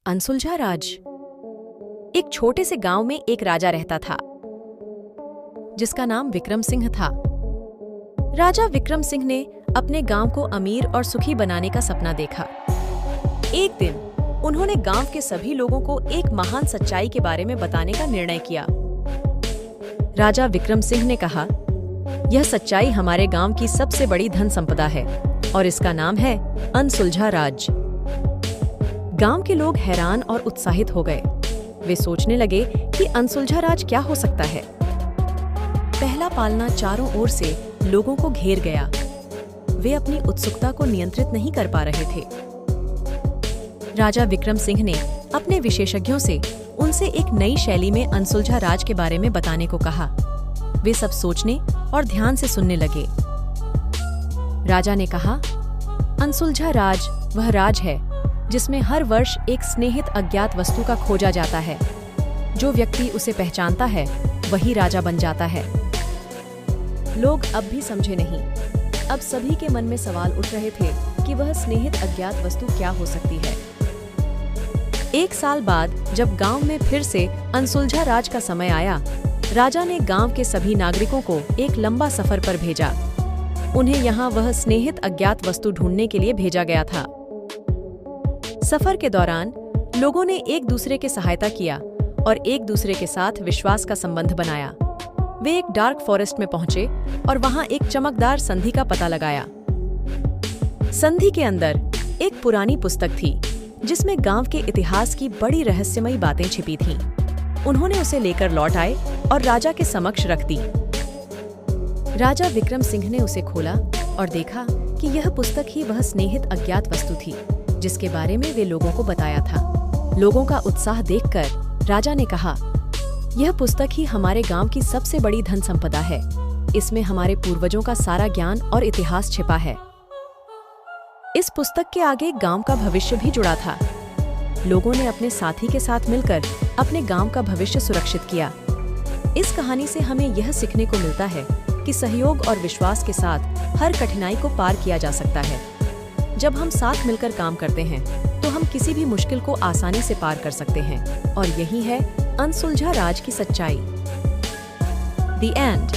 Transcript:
अनसुलझा राज। एक छोटे से गांव में एक राजा रहता था जिसका नाम विक्रम सिंह था। राजा विक्रम सिंह ने अपने गांव को अमीर और सुखी बनाने का सपना देखा। एक दिन उन्होंने गांव के सभी लोगों को एक महान सच्चाई के बारे में बताने का निर्णय किया। राजा विक्रम सिंह ने कहा, यह सच्चाई हमारे गांव की सबसे बड़ी धन संपदा है और इसका नाम है अनसुलझा राज। गांव के लोग हैरान और उत्साहित हो गए। वे सोचने लगे कि अनसुलझा राज क्या हो सकता है। पहला पालना चारों ओर से लोगों को घेर गया। वे अपनी उत्सुकता को नियंत्रित नहीं कर पा रहे थे। राजा विक्रम सिंह ने अपने विशेषज्ञों से उनसे एक नई शैली में अनसुलझा राज के बारे में बताने को कहा। वे सब सोचने और ध्यान से सुनने लगे। राजा ने कहा, अनसुलझा राज वह राज है जिसमें हर वर्ष एक स्नेहित अज्ञात वस्तु का खोजा जाता है। जो व्यक्ति उसे पहचानता है वही राजा बन जाता है। लोग अब भी समझे नहीं। अब सभी के मन में सवाल उठ रहे थे कि वह स्नेहित अज्ञात वस्तु क्या हो सकती है। एक साल बाद जब गांव में फिर से अनसुलझा राज का समय आया, राजा ने गांव के सभी नागरिकों को एक लंबा सफर पर भेजा। उन्हें यहाँ वह स्नेहित अज्ञात वस्तु ढूंढने के लिए भेजा गया था। सफर के दौरान लोगों ने एक दूसरे की सहायता किया और एक दूसरे के साथ विश्वास का संबंध बनाया। वे एक डार्क फॉरेस्ट में पहुंचे और वहां एक चमकदार संधि का पता लगाया। संधि के अंदर एक पुरानी पुस्तक थी जिसमें गांव के इतिहास की बड़ी रहस्यमयी बातें छिपी थीं। उन्होंने उसे लेकर लौट आए और राजा के समक्ष रख दी। राजा विक्रम सिंह ने उसे खोला और देखा कि यह पुस्तक ही वह स्नेहित अज्ञात वस्तु थी जिसके बारे में वे लोगों को बताया था। लोगों का उत्साह देखकर राजा ने कहा, यह पुस्तक ही हमारे गांव की सबसे बड़ी धन संपदा है। इसमें हमारे पूर्वजों का सारा ज्ञान और इतिहास छिपा है। इस पुस्तक के आगे गांव का भविष्य भी जुड़ा था। लोगों ने अपने साथी के साथ मिलकर अपने गांव का भविष्य सुरक्षित किया। इस कहानी से हमें यह सीखने को मिलता है कि सहयोग और विश्वास के साथ हर कठिनाई को पार किया जा सकता है। जब हम साथ मिलकर काम करते हैं तो हम किसी भी मुश्किल को आसानी से पार कर सकते हैं। और यही है अनसुलझा राज की सच्चाई। The end।